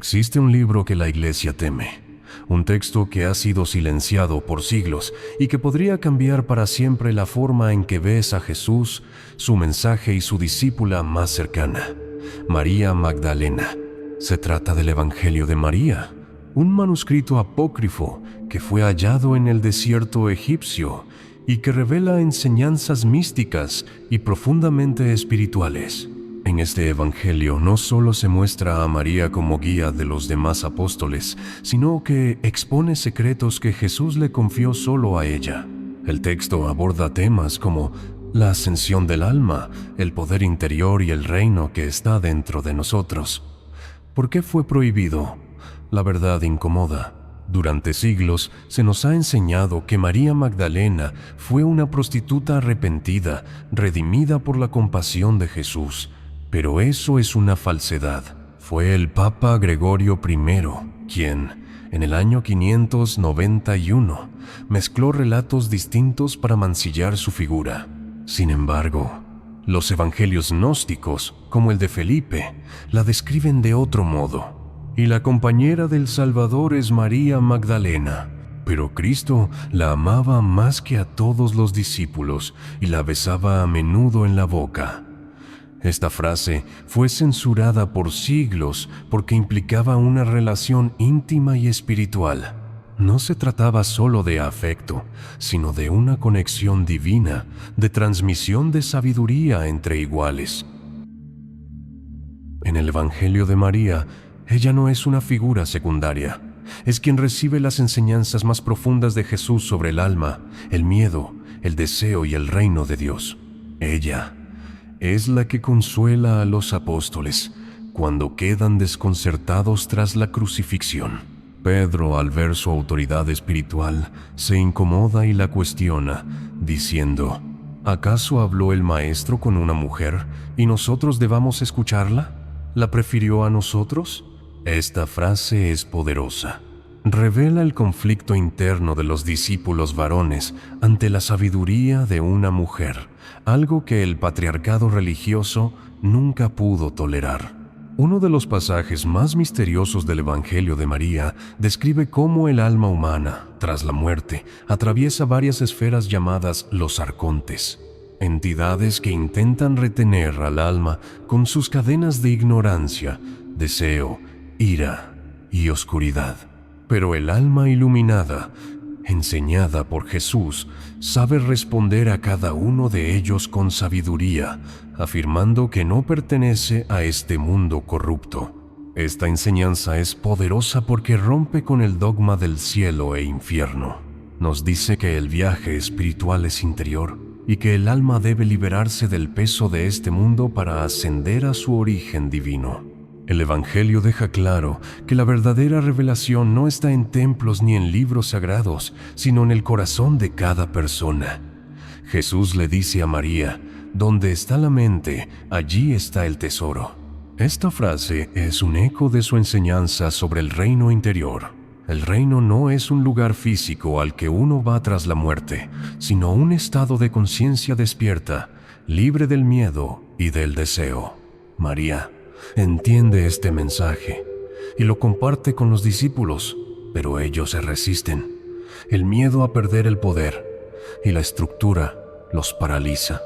Existe un libro que la Iglesia teme, un texto que ha sido silenciado por siglos y que podría cambiar para siempre la forma en que ves a Jesús, su mensaje y su discípula más cercana, María Magdalena. Se trata del Evangelio de María, un manuscrito apócrifo que fue hallado en el desierto egipcio y que revela enseñanzas místicas y profundamente espirituales. En este Evangelio no solo se muestra a María como guía de los demás apóstoles, sino que expone secretos que Jesús le confió solo a ella. El texto aborda temas como la ascensión del alma, el poder interior y el reino que está dentro de nosotros. ¿Por qué fue prohibido? La verdad incomoda. Durante siglos se nos ha enseñado que María Magdalena fue una prostituta arrepentida, redimida por la compasión de Jesús. Pero eso es una falsedad. Fue el Papa Gregorio I quien, en el año 591, mezcló relatos distintos para mancillar su figura. Sin embargo, los evangelios gnósticos, como el de Felipe, la describen de otro modo. Y la compañera del Salvador es María Magdalena. Pero Cristo la amaba más que a todos los discípulos y la besaba a menudo en la boca. Esta frase fue censurada por siglos porque implicaba una relación íntima y espiritual. No se trataba solo de afecto, sino de una conexión divina, de transmisión de sabiduría entre iguales. En el Evangelio de María, ella no es una figura secundaria. Es quien recibe las enseñanzas más profundas de Jesús sobre el alma, el miedo, el deseo y el reino de Dios. Ella es la que consuela a los apóstoles cuando quedan desconcertados tras la crucifixión. Pedro, al ver su autoridad espiritual, se incomoda y la cuestiona, diciendo: ¿acaso habló el Maestro con una mujer y nosotros debamos escucharla? ¿La prefirió a nosotros? Esta frase es poderosa. Revela el conflicto interno de los discípulos varones ante la sabiduría de una mujer, algo que el patriarcado religioso nunca pudo tolerar. Uno de los pasajes más misteriosos del Evangelio de María describe cómo el alma humana, tras la muerte, atraviesa varias esferas llamadas los arcontes, entidades que intentan retener al alma con sus cadenas de ignorancia, deseo, ira y oscuridad. Pero el alma iluminada, enseñada por Jesús, sabe responder a cada uno de ellos con sabiduría, afirmando que no pertenece a este mundo corrupto. Esta enseñanza es poderosa porque rompe con el dogma del cielo e infierno. Nos dice que el viaje espiritual es interior y que el alma debe liberarse del peso de este mundo para ascender a su origen divino. El Evangelio deja claro que la verdadera revelación no está en templos ni en libros sagrados, sino en el corazón de cada persona. Jesús le dice a María: donde está la mente, allí está el tesoro. Esta frase es un eco de su enseñanza sobre el reino interior. El reino no es un lugar físico al que uno va tras la muerte, sino un estado de conciencia despierta, libre del miedo y del deseo. María entiende este mensaje y lo comparte con los discípulos, pero ellos se resisten. El miedo a perder el poder y la estructura los paraliza.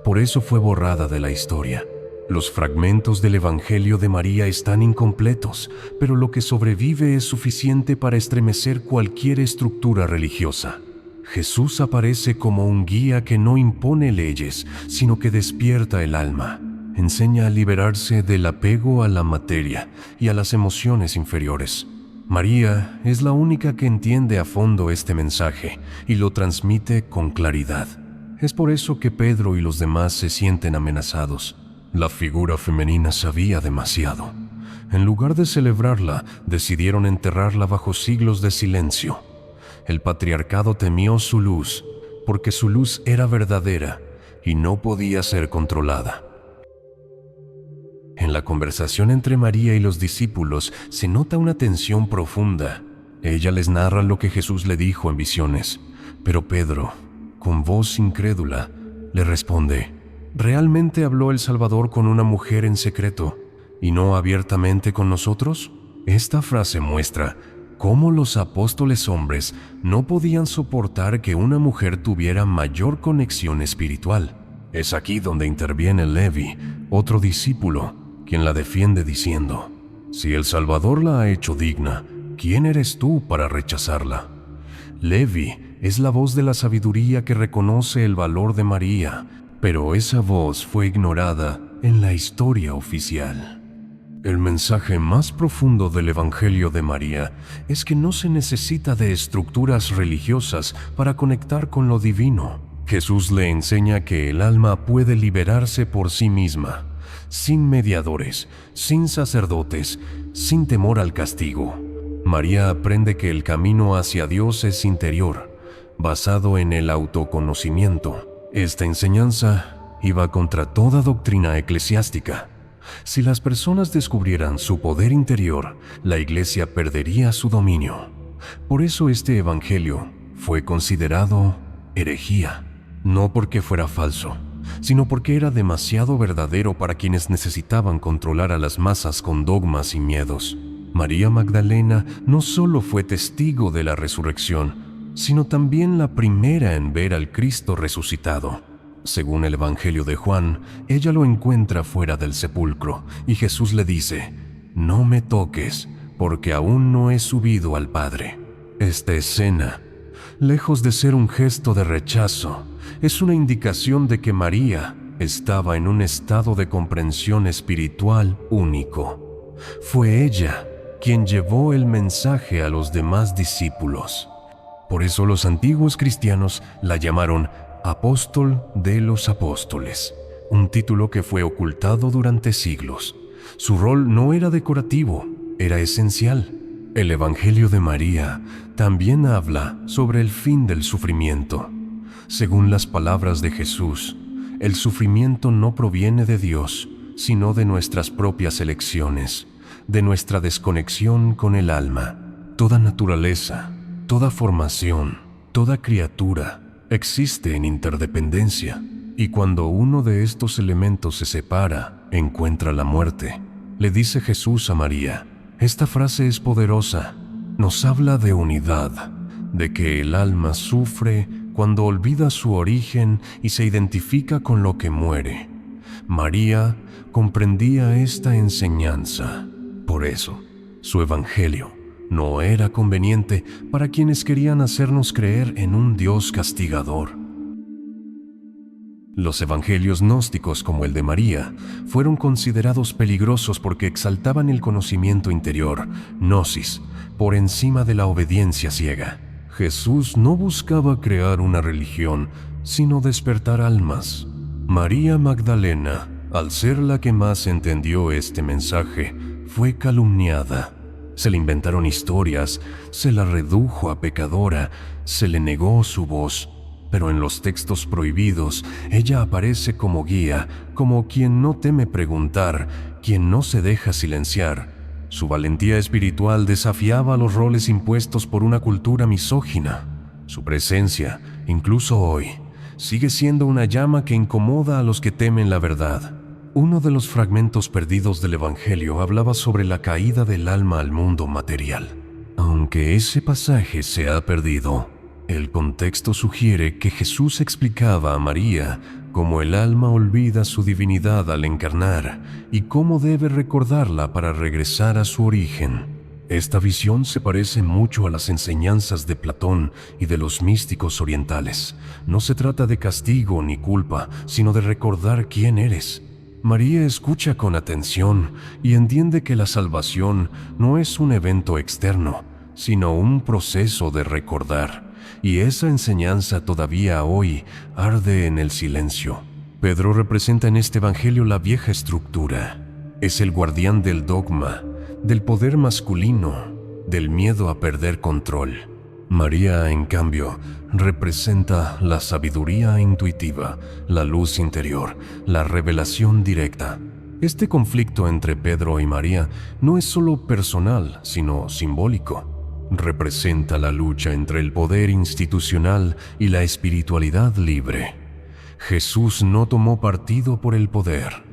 Por eso fue borrada de la historia. Los fragmentos del Evangelio de María están incompletos, pero lo que sobrevive es suficiente para estremecer cualquier estructura religiosa. Jesús aparece como un guía que no impone leyes, sino que despierta el alma. Enseña a liberarse del apego a la materia y a las emociones inferiores. María es la única que entiende a fondo este mensaje y lo transmite con claridad. Es por eso que Pedro y los demás se sienten amenazados. La figura femenina sabía demasiado. En lugar de celebrarla, decidieron enterrarla bajo siglos de silencio. El patriarcado temió su luz, porque su luz era verdadera y no podía ser controlada. En la conversación entre María y los discípulos se nota una tensión profunda. Ella les narra lo que Jesús le dijo en visiones, pero Pedro, con voz incrédula, le responde: ¿realmente habló el Salvador con una mujer en secreto y no abiertamente con nosotros? Esta frase muestra cómo los apóstoles hombres no podían soportar que una mujer tuviera mayor conexión espiritual. Es aquí donde interviene Levi, otro discípulo, quien la defiende diciendo: si el Salvador la ha hecho digna, ¿quién eres tú para rechazarla? Levi es la voz de la sabiduría que reconoce el valor de María, pero esa voz fue ignorada en la historia oficial. El mensaje más profundo del Evangelio de María es que no se necesita de estructuras religiosas para conectar con lo divino. Jesús le enseña que el alma puede liberarse por sí misma, sin mediadores, sin sacerdotes, sin temor al castigo. María aprende que el camino hacia Dios es interior, basado en el autoconocimiento. Esta enseñanza iba contra toda doctrina eclesiástica. Si las personas descubrieran su poder interior, la Iglesia perdería su dominio. Por eso este evangelio fue considerado herejía, no porque fuera falso, sino porque era demasiado verdadero para quienes necesitaban controlar a las masas con dogmas y miedos. María Magdalena no solo fue testigo de la resurrección, sino también la primera en ver al Cristo resucitado. Según el Evangelio de Juan, ella lo encuentra fuera del sepulcro y Jesús le dice: «No me toques, porque aún no he subido al Padre». Esta escena, lejos de ser un gesto de rechazo, es una indicación de que María estaba en un estado de comprensión espiritual único. Fue ella quien llevó el mensaje a los demás discípulos. Por eso los antiguos cristianos la llamaron Apóstol de los Apóstoles, un título que fue ocultado durante siglos. Su rol no era decorativo, era esencial. El Evangelio de María también habla sobre el fin del sufrimiento. Según las palabras de Jesús, el sufrimiento no proviene de Dios, sino de nuestras propias elecciones, de nuestra desconexión con el alma. Toda naturaleza, toda formación, toda criatura existe en interdependencia, y cuando uno de estos elementos se separa, encuentra la muerte. Le dice Jesús a María. Esta frase es poderosa. Nos habla de unidad, de que el alma sufre cuando olvida su origen y se identifica con lo que muere. María comprendía esta enseñanza. Por eso, su evangelio no era conveniente para quienes querían hacernos creer en un Dios castigador. Los evangelios gnósticos como el de María fueron considerados peligrosos porque exaltaban el conocimiento interior, gnosis, por encima de la obediencia ciega. Jesús no buscaba crear una religión, sino despertar almas. María Magdalena, al ser la que más entendió este mensaje, fue calumniada. Se le inventaron historias, se la redujo a pecadora, se le negó su voz, pero en los textos prohibidos ella aparece como guía, como quien no teme preguntar, quien no se deja silenciar. Su valentía espiritual desafiaba los roles impuestos por una cultura misógina. Su presencia, incluso hoy, sigue siendo una llama que incomoda a los que temen la verdad. Uno de los fragmentos perdidos del Evangelio hablaba sobre la caída del alma al mundo material. Aunque ese pasaje se ha perdido, el contexto sugiere que Jesús explicaba a María cómo el alma olvida su divinidad al encarnar y cómo debe recordarla para regresar a su origen. Esta visión se parece mucho a las enseñanzas de Platón y de los místicos orientales. No se trata de castigo ni culpa, sino de recordar quién eres. María escucha con atención y entiende que la salvación no es un evento externo, sino un proceso de recordar. Y esa enseñanza todavía hoy arde en el silencio. Pedro representa en este evangelio la vieja estructura. Es el guardián del dogma, del poder masculino, del miedo a perder control. María, en cambio, representa la sabiduría intuitiva, la luz interior, la revelación directa. Este conflicto entre Pedro y María no es solo personal, sino simbólico. Representa la lucha entre el poder institucional y la espiritualidad libre. Jesús no tomó partido por el poder.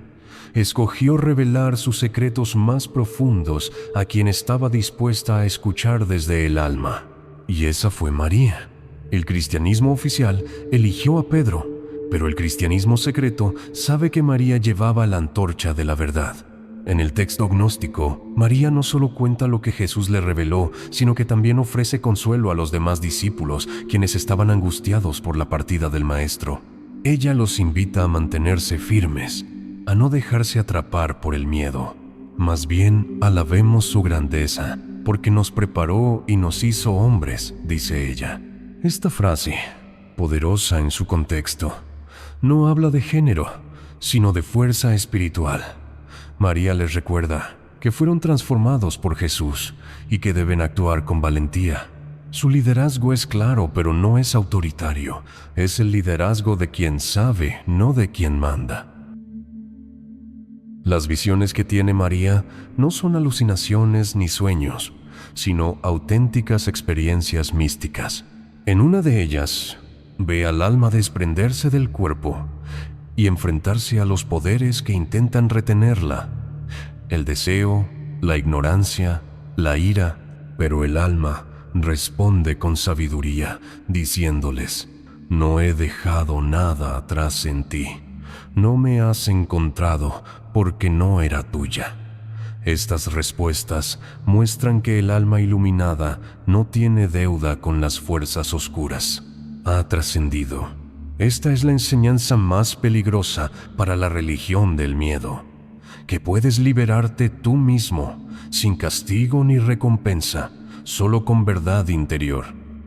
escogió revelar sus secretos más profundos a quien estaba dispuesta a escuchar desde el alma. Y esa fue María. El cristianismo oficial eligió a Pedro, pero el cristianismo secreto sabe que María llevaba la antorcha de la verdad. En el texto gnóstico, María no solo cuenta lo que Jesús le reveló, sino que también ofrece consuelo a los demás discípulos, quienes estaban angustiados por la partida del Maestro. Ella los invita a mantenerse firmes, a no dejarse atrapar por el miedo. Más bien, alabemos su grandeza, porque nos preparó y nos hizo hombres, dice ella. Esta frase, poderosa en su contexto, no habla de género, sino de fuerza espiritual. María les recuerda que fueron transformados por Jesús y que deben actuar con valentía. Su liderazgo es claro, pero no es autoritario. Es el liderazgo de quien sabe, no de quien manda. Las visiones que tiene María no son alucinaciones ni sueños, sino auténticas experiencias místicas. En una de ellas, ve al alma desprenderse del cuerpo y enfrentarse a los poderes que intentan retenerla, el deseo, la ignorancia, la ira, pero el alma responde con sabiduría, diciéndoles: no he dejado nada atrás en ti, no me has encontrado porque no era tuya. Estas respuestas muestran que el alma iluminada no tiene deuda con las fuerzas oscuras. Ha trascendido. Esta es la enseñanza más peligrosa para la religión del miedo, que puedes liberarte tú mismo, sin castigo ni recompensa, solo con verdad interior.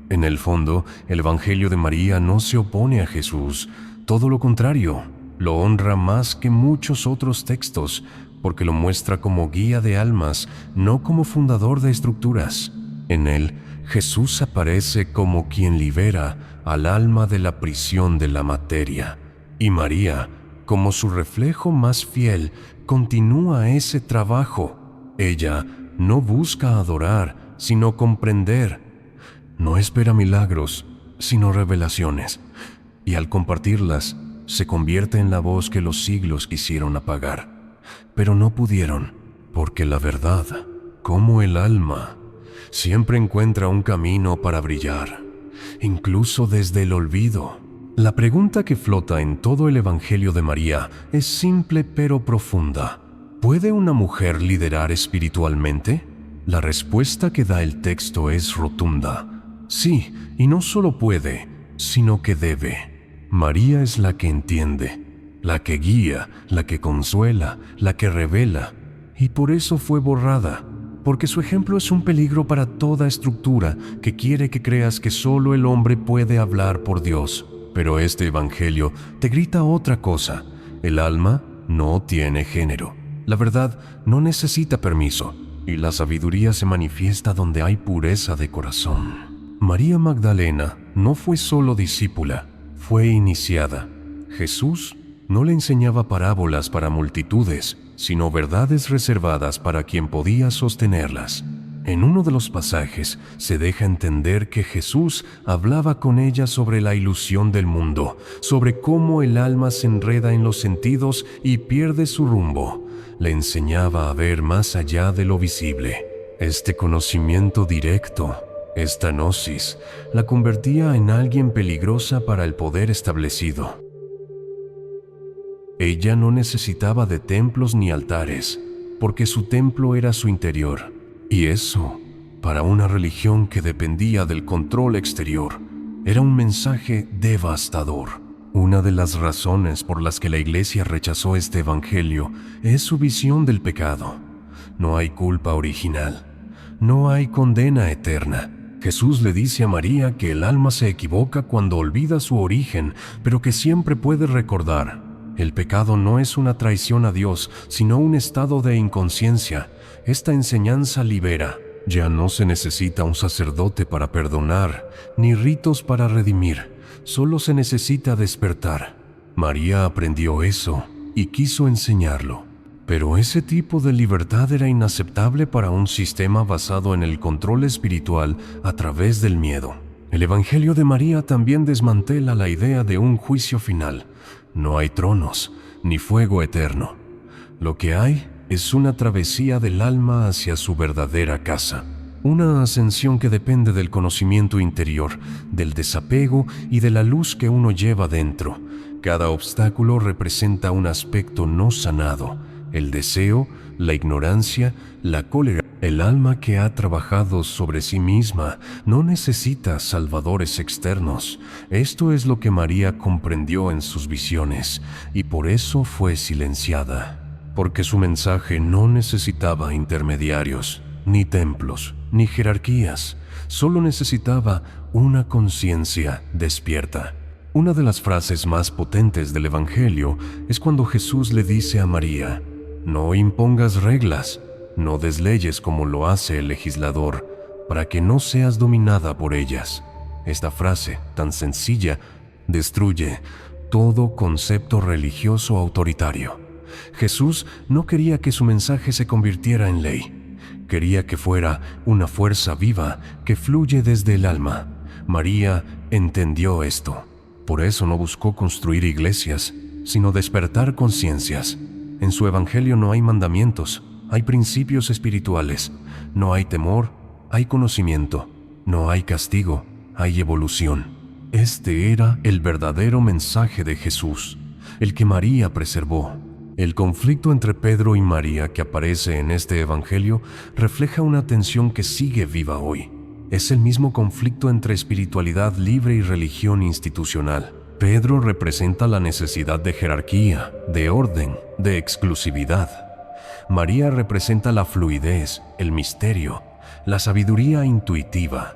En el fondo, el Evangelio de María no se opone a Jesús, todo lo contrario, lo honra más que muchos otros textos, porque lo muestra como guía de almas, no como fundador de estructuras. En él, Jesús aparece como quien libera al alma de la prisión de la materia, y María, como su reflejo más fiel, continúa ese trabajo. Ella no busca adorar, sino comprender. No espera milagros, sino revelaciones, y al compartirlas, se convierte en la voz que los siglos quisieron apagar, pero no pudieron, porque la verdad, como el alma, siempre encuentra un camino para brillar, incluso desde el olvido. La pregunta que flota en todo el Evangelio de María es simple pero profunda. ¿Puede una mujer liderar espiritualmente? La respuesta que da el texto es rotunda. Sí, y no solo puede, sino que debe. María es la que entiende, la que guía, la que consuela, la que revela, y por eso fue borrada, porque su ejemplo es un peligro para toda estructura que quiere que creas que solo el hombre puede hablar por Dios. Pero este Evangelio te grita otra cosa: el alma no tiene género, la verdad no necesita permiso, y la sabiduría se manifiesta donde hay pureza de corazón. María Magdalena no fue solo discípula, fue iniciada. Jesús no le enseñaba parábolas para multitudes, sino verdades reservadas para quien podía sostenerlas. En uno de los pasajes se deja entender que Jesús hablaba con ella sobre la ilusión del mundo, sobre cómo el alma se enreda en los sentidos y pierde su rumbo. Le enseñaba a ver más allá de lo visible. Este conocimiento directo, esta gnosis, la convertía en alguien peligrosa para el poder establecido. Ella no necesitaba de templos ni altares, porque su templo era su interior. Y eso, para una religión que dependía del control exterior, era un mensaje devastador. Una de las razones por las que la Iglesia rechazó este Evangelio es su visión del pecado. No hay culpa original, no hay condena eterna. Jesús le dice a María que el alma se equivoca cuando olvida su origen, pero que siempre puede recordar. El pecado no es una traición a Dios, sino un estado de inconsciencia. Esta enseñanza libera. Ya no se necesita un sacerdote para perdonar, ni ritos para redimir. Solo se necesita despertar. María aprendió eso y quiso enseñarlo. Pero ese tipo de libertad era inaceptable para un sistema basado en el control espiritual a través del miedo. El Evangelio de María también desmantela la idea de un juicio final. No hay tronos, ni fuego eterno. Lo que hay es una travesía del alma hacia su verdadera casa. Una ascensión que depende del conocimiento interior, del desapego y de la luz que uno lleva dentro. Cada obstáculo representa un aspecto no sanado: el deseo, la ignorancia, la cólera. El alma que ha trabajado sobre sí misma no necesita salvadores externos. Esto es lo que María comprendió en sus visiones, y por eso fue silenciada, porque su mensaje no necesitaba intermediarios, ni templos, ni jerarquías. Solo necesitaba una conciencia despierta. Una de las frases más potentes del Evangelio es cuando Jesús le dice a María: no impongas reglas, no des leyes como lo hace el legislador, para que no seas dominada por ellas. Esta frase, tan sencilla, destruye todo concepto religioso autoritario. Jesús no quería que su mensaje se convirtiera en ley. Quería que fuera una fuerza viva que fluye desde el alma. María entendió esto. Por eso no buscó construir iglesias, sino despertar conciencias. En su evangelio no hay mandamientos, hay principios espirituales. No hay temor, hay conocimiento. No hay castigo, hay evolución. Este era el verdadero mensaje de Jesús, el que María preservó. El conflicto entre Pedro y María que aparece en este evangelio refleja una tensión que sigue viva hoy. Es el mismo conflicto entre espiritualidad libre y religión institucional. Pedro representa la necesidad de jerarquía, de orden, de exclusividad. María representa la fluidez, el misterio, la sabiduría intuitiva.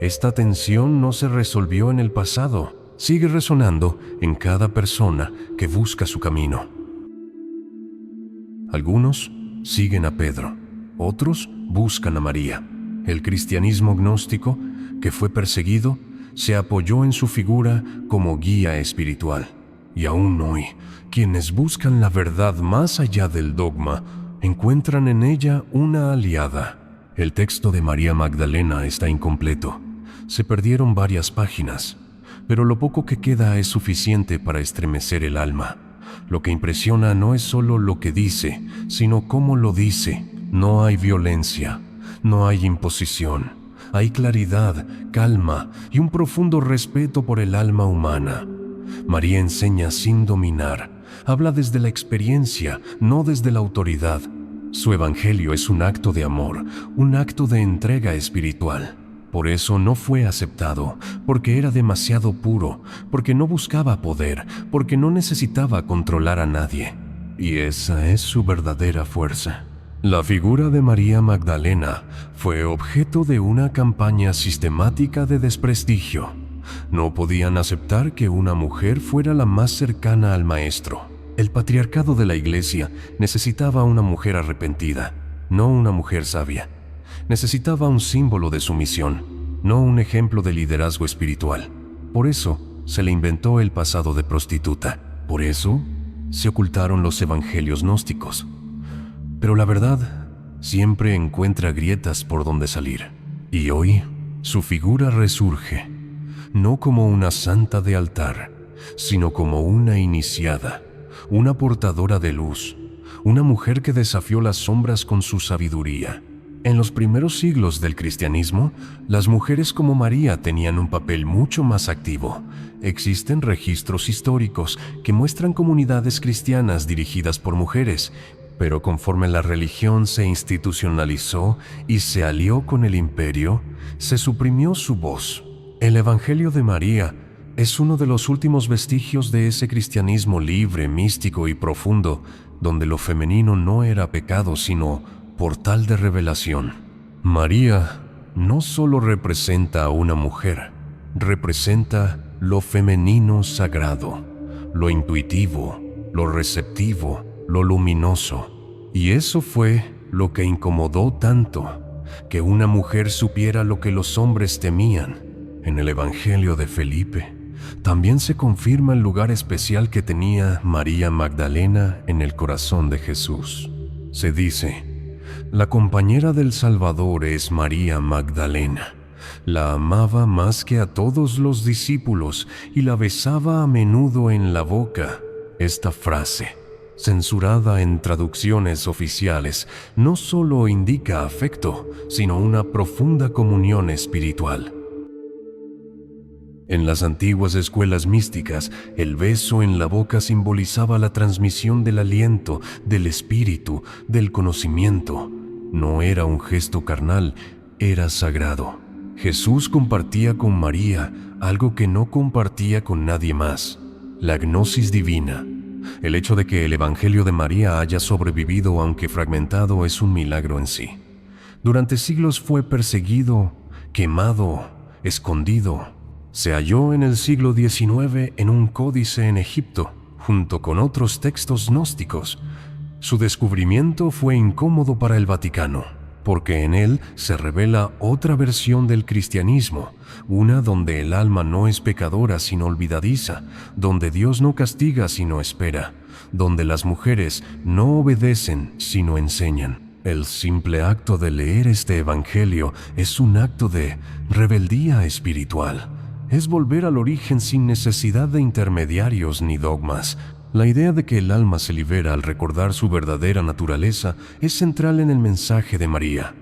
Esta tensión no se resolvió en el pasado, sigue resonando en cada persona que busca su camino. Algunos siguen a Pedro, otros buscan a María. El cristianismo gnóstico, que fue perseguido, se apoyó en su figura como guía espiritual. Y aún hoy, quienes buscan la verdad más allá del dogma, encuentran en ella una aliada. El texto de María Magdalena está incompleto. Se perdieron varias páginas, pero lo poco que queda es suficiente para estremecer el alma. Lo que impresiona no es solo lo que dice, sino cómo lo dice. No hay violencia, no hay imposición. Hay claridad, calma y un profundo respeto por el alma humana. María enseña sin dominar. Habla desde la experiencia, no desde la autoridad. Su evangelio es un acto de amor, un acto de entrega espiritual. Por eso no fue aceptado, porque era demasiado puro, porque no buscaba poder, porque no necesitaba controlar a nadie. Y esa es su verdadera fuerza. La figura de María Magdalena fue objeto de una campaña sistemática de desprestigio. No podían aceptar que una mujer fuera la más cercana al Maestro. El patriarcado de la Iglesia necesitaba una mujer arrepentida, no una mujer sabia. Necesitaba un símbolo de sumisión, no un ejemplo de liderazgo espiritual. Por eso se le inventó el pasado de prostituta. Por eso se ocultaron los evangelios gnósticos. Pero la verdad siempre encuentra grietas por donde salir. Y hoy su figura resurge, no como una santa de altar, sino como una iniciada, una portadora de luz, una mujer que desafió las sombras con su sabiduría. En los primeros siglos del cristianismo, las mujeres como María tenían un papel mucho más activo. Existen registros históricos que muestran comunidades cristianas dirigidas por mujeres, pero conforme la religión se institucionalizó y se alió con el imperio, se suprimió su voz. El Evangelio de María es uno de los últimos vestigios de ese cristianismo libre, místico y profundo, donde lo femenino no era pecado, sino portal de revelación. María no solo representa a una mujer, representa lo femenino sagrado, lo intuitivo, lo receptivo, lo luminoso. Y eso fue lo que incomodó tanto, que una mujer supiera lo que los hombres temían. En el Evangelio de Felipe también se confirma el lugar especial que tenía María Magdalena en el corazón de Jesús. Se dice: la compañera del Salvador es María Magdalena. La amaba más que a todos los discípulos y la besaba a menudo en la boca. Esta frase censurada en traducciones oficiales, no solo indica afecto, sino una profunda comunión espiritual. En las antiguas escuelas místicas, el beso en la boca simbolizaba la transmisión del aliento, del espíritu, del conocimiento. No era un gesto carnal, era sagrado. Jesús compartía con María algo que no compartía con nadie más: la gnosis divina. El hecho de que el Evangelio de María haya sobrevivido, aunque fragmentado, es un milagro en sí. Durante siglos fue perseguido, quemado, escondido. Se halló en el siglo XIX en un códice en Egipto, junto con otros textos gnósticos. Su descubrimiento fue incómodo para el Vaticano, porque en él se revela otra versión del cristianismo, una donde el alma no es pecadora sino olvidadiza, donde Dios no castiga sino espera, donde las mujeres no obedecen sino enseñan. El simple acto de leer este evangelio es un acto de rebeldía espiritual. Es volver al origen sin necesidad de intermediarios ni dogmas. La idea de que el alma se libera al recordar su verdadera naturaleza es central en el mensaje de María.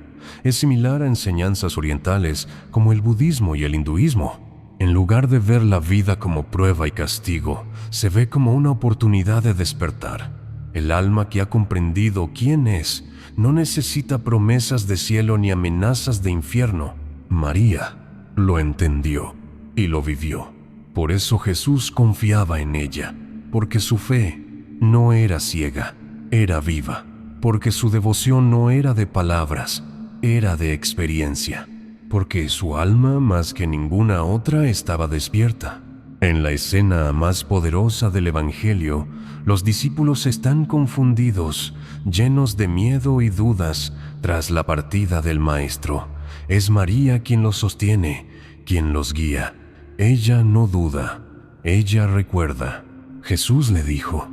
Es similar a enseñanzas orientales como el budismo y el hinduismo. En lugar de ver la vida como prueba y castigo, se ve como una oportunidad de despertar. El alma que ha comprendido quién es no necesita promesas de cielo ni amenazas de infierno. María lo entendió y lo vivió. Por eso Jesús confiaba en ella, porque su fe no era ciega, era viva, porque su devoción no era de palabras, era de experiencia, porque su alma más que ninguna otra estaba despierta. En la escena más poderosa del Evangelio, los discípulos están confundidos, llenos de miedo y dudas tras la partida del Maestro. Es María quien los sostiene, quien los guía. Ella no duda, ella recuerda. Jesús le dijo: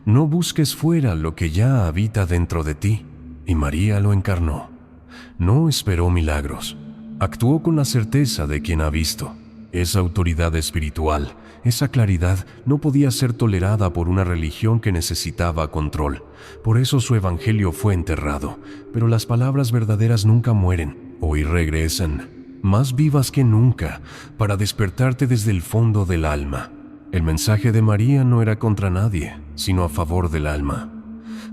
no busques fuera lo que ya habita dentro de ti. Y María lo encarnó. No esperó milagros, actuó con la certeza de quien ha visto. Esa autoridad espiritual, esa claridad no podía ser tolerada por una religión que necesitaba control. Por eso su evangelio fue enterrado, pero las palabras verdaderas nunca mueren, hoy regresan, más vivas que nunca, para despertarte desde el fondo del alma. El mensaje de María no era contra nadie, sino a favor del alma.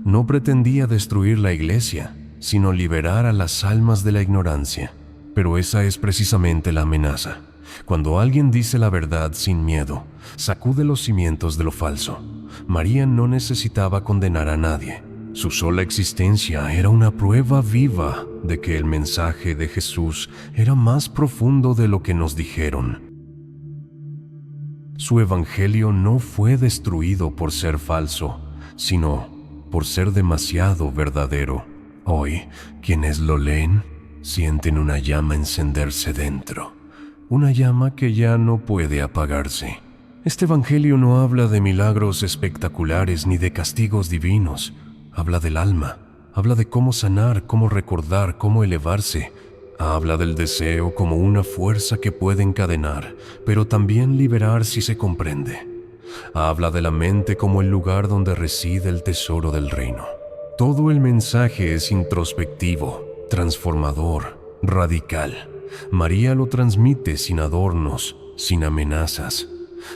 No pretendía destruir la iglesia, sino liberar a las almas de la ignorancia. Pero esa es precisamente la amenaza. Cuando alguien dice la verdad sin miedo, sacude los cimientos de lo falso. María no necesitaba condenar a nadie. Su sola existencia era una prueba viva de que el mensaje de Jesús era más profundo de lo que nos dijeron. Su evangelio no fue destruido por ser falso, sino por ser demasiado verdadero. Hoy, quienes lo leen, sienten una llama encenderse dentro, una llama que ya no puede apagarse. Este evangelio no habla de milagros espectaculares ni de castigos divinos. Habla del alma, habla de cómo sanar, cómo recordar, cómo elevarse. Habla del deseo como una fuerza que puede encadenar, pero también liberar si se comprende. Habla de la mente como el lugar donde reside el tesoro del reino. Todo el mensaje es introspectivo, transformador, radical. María lo transmite sin adornos, sin amenazas,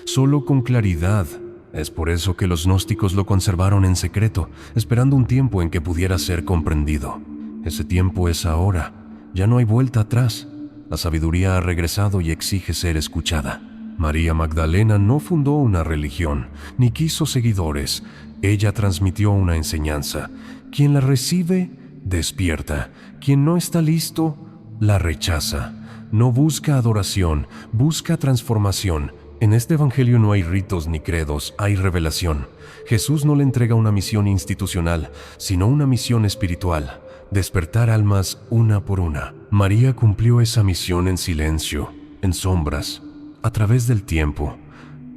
solo con claridad. Es por eso que los gnósticos lo conservaron en secreto, esperando un tiempo en que pudiera ser comprendido. Ese tiempo es ahora. Ya no hay vuelta atrás. La sabiduría ha regresado y exige ser escuchada. María Magdalena no fundó una religión, ni quiso seguidores. Ella transmitió una enseñanza. Quien la recibe, despierta. Quien no está listo, la rechaza. No busca adoración, busca transformación. En este evangelio no hay ritos ni credos, hay revelación. Jesús no le entrega una misión institucional, sino una misión espiritual: despertar almas una por una. María cumplió esa misión en silencio, en sombras, a través del tiempo.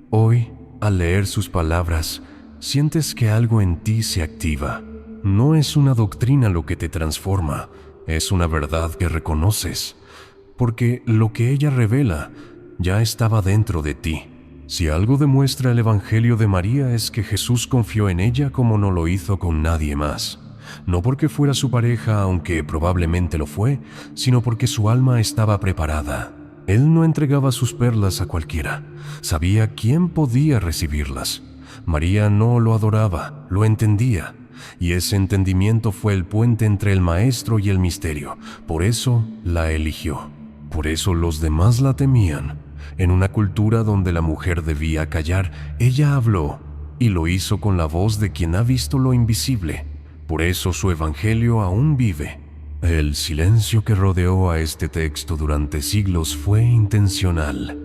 Hoy, al leer sus palabras, sientes que algo en ti se activa. No es una doctrina lo que te transforma, es una verdad que reconoces, porque lo que ella revela ya estaba dentro de ti. Si algo demuestra el Evangelio de María es que Jesús confió en ella como no lo hizo con nadie más. No porque fuera su pareja, aunque probablemente lo fue, sino porque su alma estaba preparada. Él no entregaba sus perlas a cualquiera. Sabía quién podía recibirlas. María no lo adoraba, lo entendía. Y ese entendimiento fue el puente entre el Maestro y el misterio. Por eso la eligió. Por eso los demás la temían. En una cultura donde la mujer debía callar, ella habló, y lo hizo con la voz de quien ha visto lo invisible. Por eso su evangelio aún vive. El silencio que rodeó a este texto durante siglos fue intencional.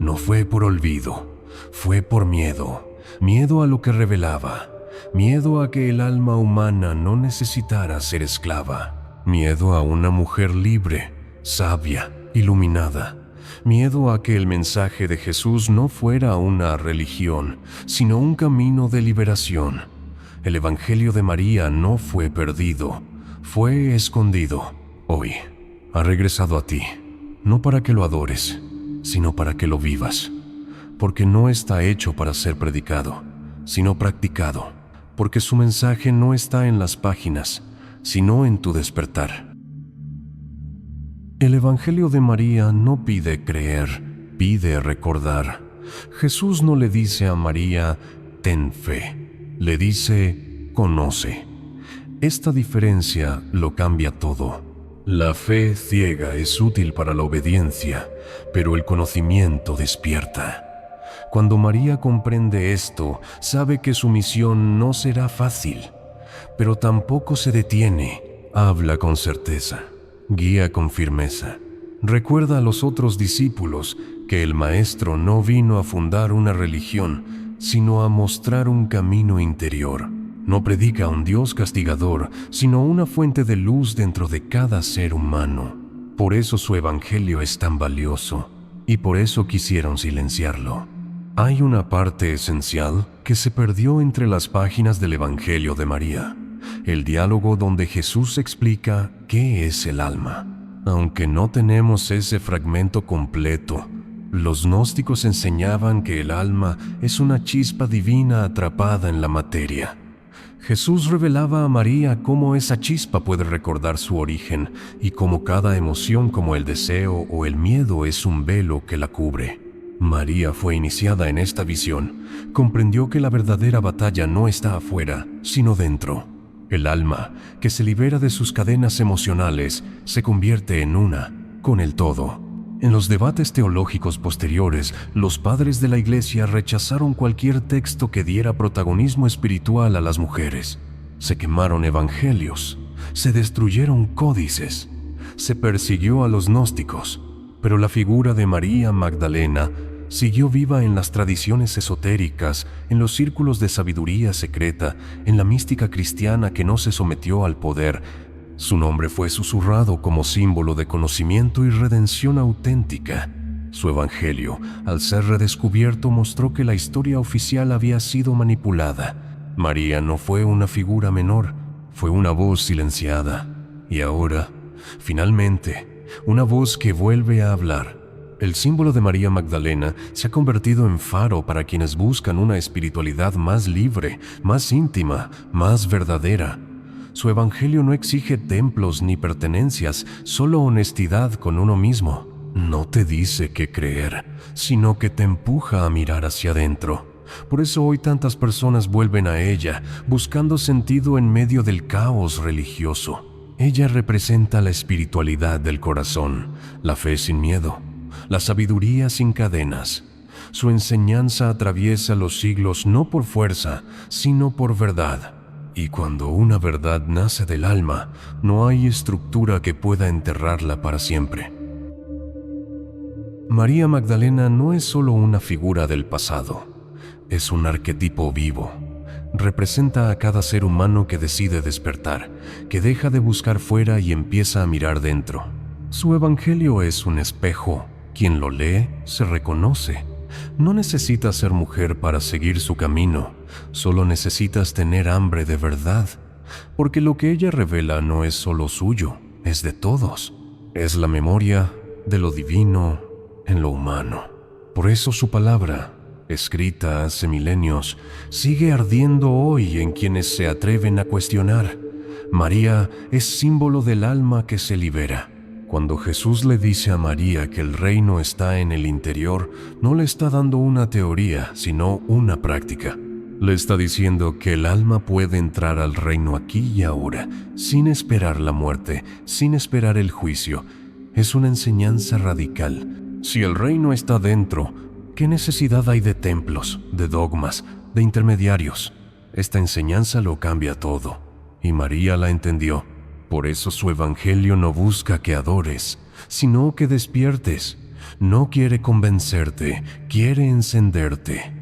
No fue por olvido, fue por miedo. Miedo a lo que revelaba. Miedo a que el alma humana no necesitara ser esclava. Miedo a una mujer libre, sabia, iluminada. Miedo a que el mensaje de Jesús no fuera una religión, sino un camino de liberación. El Evangelio de María no fue perdido, fue escondido. Hoy ha regresado a ti, no para que lo adores, sino para que lo vivas. Porque no está hecho para ser predicado, sino practicado. Porque su mensaje no está en las páginas, sino en tu despertar. El Evangelio de María no pide creer, pide recordar. Jesús no le dice a María, ten fe, le dice, conoce. Esta diferencia lo cambia todo. La fe ciega es útil para la obediencia, pero el conocimiento despierta. Cuando María comprende esto, sabe que su misión no será fácil, pero tampoco se detiene, habla con certeza. Guía con firmeza. Recuerda a los otros discípulos que el Maestro no vino a fundar una religión, sino a mostrar un camino interior. No predica a un Dios castigador, sino una fuente de luz dentro de cada ser humano. Por eso su evangelio es tan valioso, y por eso quisieron silenciarlo. Hay una parte esencial que se perdió entre las páginas del Evangelio de María. El diálogo donde Jesús explica qué es el alma. Aunque no tenemos ese fragmento completo, los gnósticos enseñaban que el alma es una chispa divina atrapada en la materia. Jesús revelaba a María cómo esa chispa puede recordar su origen y cómo cada emoción como el deseo o el miedo es un velo que la cubre. María fue iniciada en esta visión. Comprendió que la verdadera batalla no está afuera, sino dentro. El alma, que se libera de sus cadenas emocionales, se convierte en una con el todo. En los debates teológicos posteriores, los padres de la Iglesia rechazaron cualquier texto que diera protagonismo espiritual a las mujeres. Se quemaron evangelios, se destruyeron códices, se persiguió a los gnósticos, pero la figura de María Magdalena siguió viva en las tradiciones esotéricas, en los círculos de sabiduría secreta, en la mística cristiana que no se sometió al poder. Su nombre fue susurrado como símbolo de conocimiento y redención auténtica. Su evangelio, al ser redescubierto, mostró que la historia oficial había sido manipulada. María no fue una figura menor, fue una voz silenciada. Y ahora, finalmente, una voz que vuelve a hablar. El símbolo de María Magdalena se ha convertido en faro para quienes buscan una espiritualidad más libre, más íntima, más verdadera. Su evangelio no exige templos ni pertenencias, solo honestidad con uno mismo. No te dice qué creer, sino que te empuja a mirar hacia adentro. Por eso hoy tantas personas vuelven a ella, buscando sentido en medio del caos religioso. Ella representa la espiritualidad del corazón, la fe sin miedo, la sabiduría sin cadenas. Su enseñanza atraviesa los siglos no por fuerza, sino por verdad. Y cuando una verdad nace del alma, no hay estructura que pueda enterrarla para siempre. María Magdalena no es solo una figura del pasado, es un arquetipo vivo. Representa a cada ser humano que decide despertar, que deja de buscar fuera y empieza a mirar dentro. Su evangelio es un espejo. Quien lo lee se reconoce. No necesitas ser mujer para seguir su camino, solo necesitas tener hambre de verdad, porque lo que ella revela no es solo suyo, es de todos. Es la memoria de lo divino en lo humano. Por eso su palabra escrita hace milenios, sigue ardiendo hoy en quienes se atreven a cuestionar. María es símbolo del alma que se libera. Cuando Jesús le dice a María que el reino está en el interior, no le está dando una teoría, sino una práctica. Le está diciendo que el alma puede entrar al reino aquí y ahora, sin esperar la muerte, sin esperar el juicio. Es una enseñanza radical. Si el reino está dentro, ¿qué necesidad hay de templos, de dogmas, de intermediarios? Esta enseñanza lo cambia todo, y María la entendió. Por eso su evangelio no busca que adores, sino que despiertes. No quiere convencerte, quiere encenderte.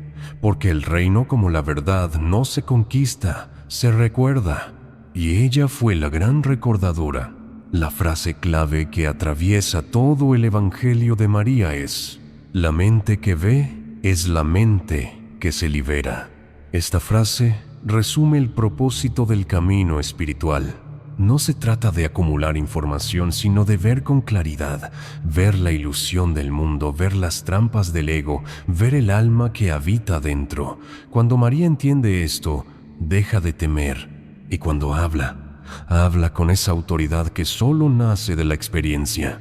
Porque el reino como la verdad no se conquista, se recuerda. Y ella fue la gran recordadora. La frase clave que atraviesa todo el evangelio de María es: la mente que ve es la mente que se libera. Esta frase resume el propósito del camino espiritual. No se trata de acumular información, sino de ver con claridad, ver la ilusión del mundo, ver las trampas del ego, ver el alma que habita dentro. Cuando María entiende esto, deja de temer, y cuando habla con esa autoridad que solo nace de la experiencia.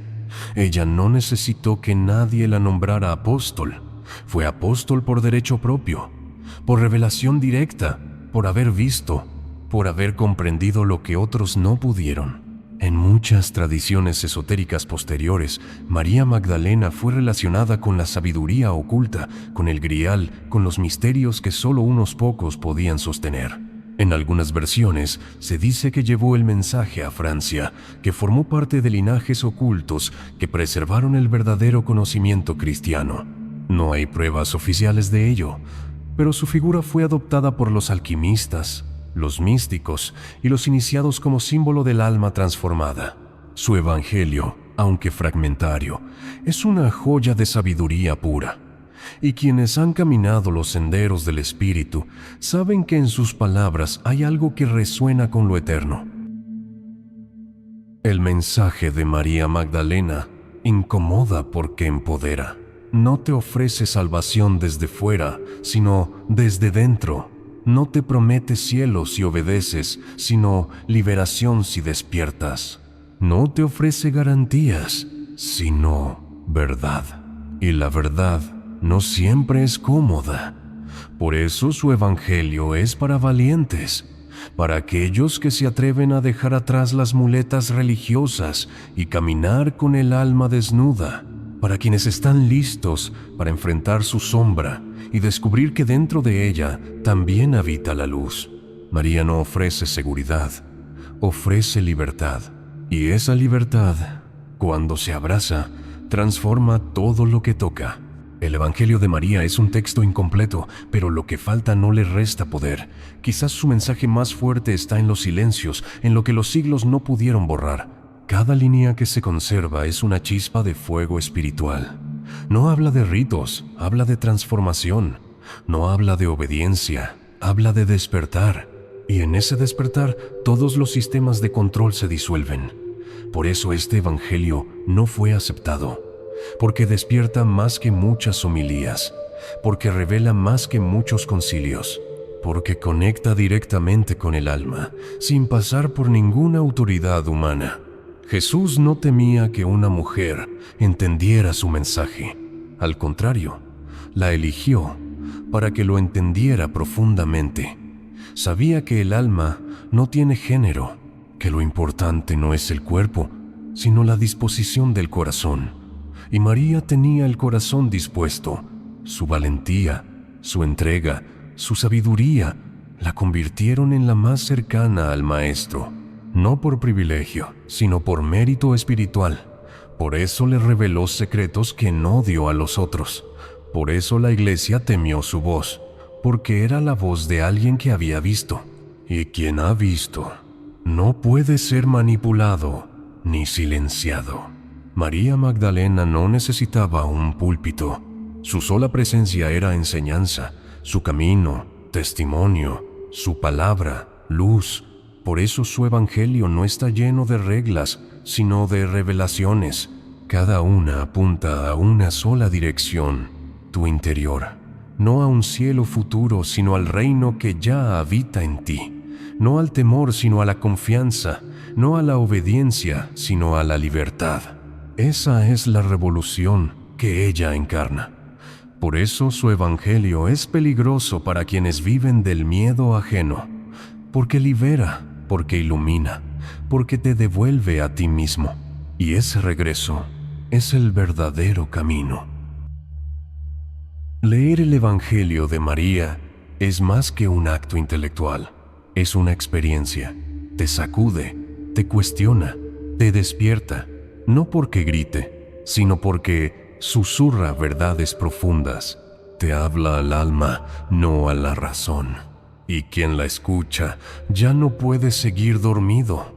Ella no necesitó que nadie la nombrara apóstol. Fue apóstol por derecho propio, por revelación directa, por haber visto, por haber comprendido lo que otros no pudieron. En muchas tradiciones esotéricas posteriores, María Magdalena fue relacionada con la sabiduría oculta, con el grial, con los misterios que solo unos pocos podían sostener. En algunas versiones se dice que llevó el mensaje a Francia, que formó parte de linajes ocultos que preservaron el verdadero conocimiento cristiano. No hay pruebas oficiales de ello, pero su figura fue adoptada por los alquimistas, los místicos y los iniciados como símbolo del alma transformada. Su evangelio, aunque fragmentario, es una joya de sabiduría pura. Y quienes han caminado los senderos del Espíritu saben que en sus palabras hay algo que resuena con lo eterno. El mensaje de María Magdalena incomoda porque empodera. No te ofrece salvación desde fuera, sino desde dentro. No te promete cielos si obedeces, sino liberación si despiertas. No te ofrece garantías, sino verdad. Y la verdad no siempre es cómoda. Por eso su evangelio es para valientes, para aquellos que se atreven a dejar atrás las muletas religiosas y caminar con el alma desnuda, para quienes están listos para enfrentar su sombra y descubrir que dentro de ella también habita la luz. María no ofrece seguridad, ofrece libertad. Y esa libertad, cuando se abraza, transforma todo lo que toca. El Evangelio de María es un texto incompleto, pero lo que falta no le resta poder. Quizás su mensaje más fuerte está en los silencios, en lo que los siglos no pudieron borrar. Cada línea que se conserva es una chispa de fuego espiritual. No habla de ritos, habla de transformación. No habla de obediencia, habla de despertar. Y en ese despertar, todos los sistemas de control se disuelven. Por eso este evangelio no fue aceptado. Porque despierta más que muchas homilías. Porque revela más que muchos concilios. Porque conecta directamente con el alma, sin pasar por ninguna autoridad humana. Jesús no temía que una mujer entendiera su mensaje. Al contrario, la eligió para que lo entendiera profundamente. Sabía que el alma no tiene género, que lo importante no es el cuerpo, sino la disposición del corazón. Y María tenía el corazón dispuesto. Su valentía, su entrega, su sabiduría la convirtieron en la más cercana al Maestro. No por privilegio, sino por mérito espiritual. Por eso le reveló secretos que no dio a los otros. Por eso la iglesia temió su voz, porque era la voz de alguien que había visto. Y quien ha visto no puede ser manipulado ni silenciado. María Magdalena no necesitaba un púlpito. Su sola presencia era enseñanza, su camino, testimonio, su palabra, luz. Por eso su evangelio no está lleno de reglas, sino de revelaciones. Cada una apunta a una sola dirección, tu interior. no a un cielo futuro, sino al reino que ya habita en ti, no al temor, sino a la confianza, no a la obediencia, sino a la libertad. Esa es la revolución que ella encarna. Por eso su evangelio es peligroso para quienes viven del miedo ajeno, porque libera, porque ilumina, porque te devuelve a ti mismo. Y ese regreso es el verdadero camino. Leer el Evangelio de María es más que un acto intelectual, es una experiencia. Te sacude, te cuestiona, te despierta, no porque grite, sino porque susurra verdades profundas. Te habla al alma, no a la razón. Y quien la escucha ya no puede seguir dormido.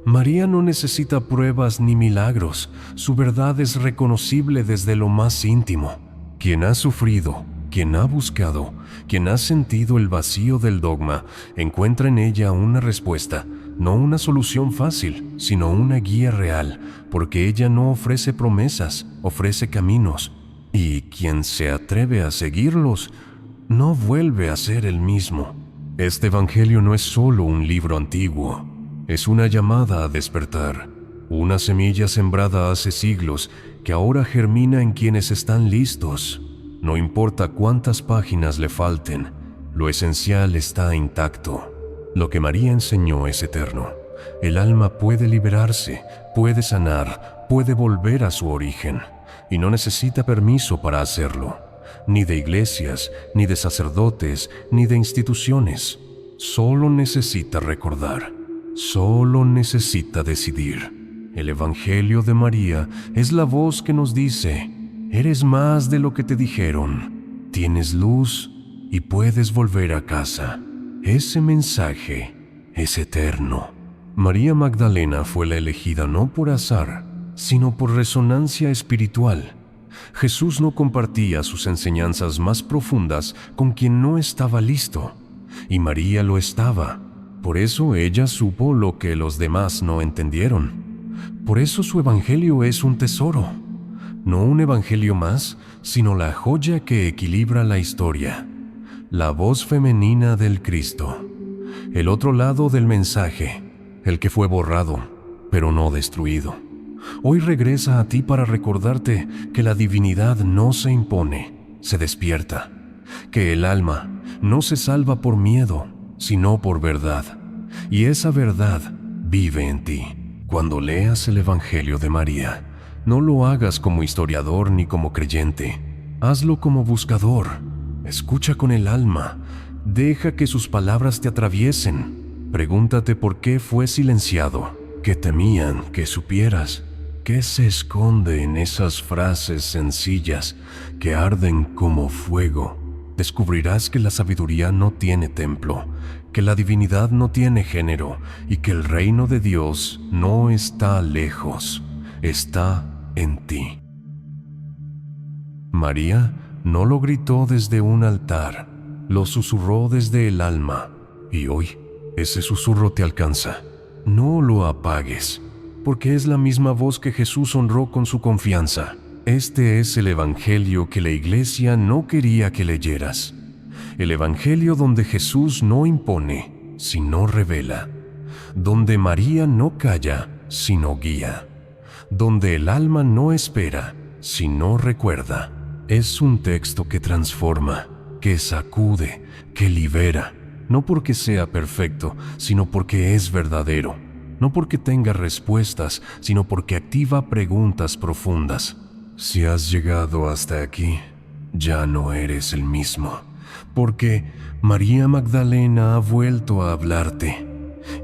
María no necesita pruebas ni milagros, su verdad es reconocible desde lo más íntimo. Quien ha sufrido, quien ha buscado, quien ha sentido el vacío del dogma, encuentra en ella una respuesta, no una solución fácil, sino una guía real, porque ella no ofrece promesas, ofrece caminos, y quien se atreve a seguirlos, no vuelve a ser el mismo. Este Evangelio no es solo un libro antiguo, es una llamada a despertar, una semilla sembrada hace siglos que ahora germina en quienes están listos. No importa cuántas páginas le falten, lo esencial está intacto. Lo que María enseñó es eterno. El alma puede liberarse, puede sanar, puede volver a su origen, y no necesita permiso para hacerlo, ni de iglesias, ni de sacerdotes, ni de instituciones. Solo necesita recordar, solo necesita decidir. El Evangelio de María es la voz que nos dice: eres más de lo que te dijeron, tienes luz y puedes volver a casa. Ese mensaje es eterno. María Magdalena fue la elegida no por azar, sino por resonancia espiritual. Jesús no compartía sus enseñanzas más profundas con quien no estaba listo, y María lo estaba. Por eso ella supo lo que los demás no entendieron. Por eso su evangelio es un tesoro, no un evangelio más, sino la joya que equilibra la historia, la voz femenina del Cristo, el otro lado del mensaje, el que fue borrado, pero no destruido. Hoy regresa a ti para recordarte que la divinidad no se impone, se despierta, que el alma no se salva por miedo, sino por verdad, y esa verdad vive en ti. Cuando leas el Evangelio de María, no lo hagas como historiador ni como creyente. Hazlo como buscador. Escucha con el alma. Deja que sus palabras te atraviesen. Pregúntate por qué fue silenciado. ¿Qué temían que supieras? ¿Qué se esconde en esas frases sencillas que arden como fuego? Descubrirás que la sabiduría no tiene templo, que la divinidad no tiene género y que el reino de Dios no está lejos, está en ti. María no lo gritó desde un altar, lo susurró desde el alma, y hoy ese susurro te alcanza. No lo apagues, porque es la misma voz que Jesús honró con su confianza. Este es el Evangelio que la Iglesia no quería que leyeras. El Evangelio donde Jesús no impone, sino revela. Donde María no calla, sino guía. Donde el alma no espera, sino recuerda. Es un texto que transforma, que sacude, que libera. No porque sea perfecto, sino porque es verdadero. No porque tenga respuestas, sino porque activa preguntas profundas. Si has llegado hasta aquí, ya no eres el mismo, porque María Magdalena ha vuelto a hablarte.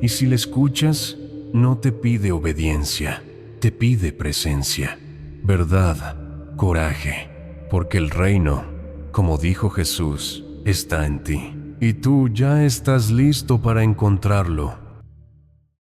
Y si le escuchas, no te pide obediencia, te pide presencia, verdad, coraje, porque el reino, como dijo Jesús, está en ti. Y tú ya estás listo para encontrarlo.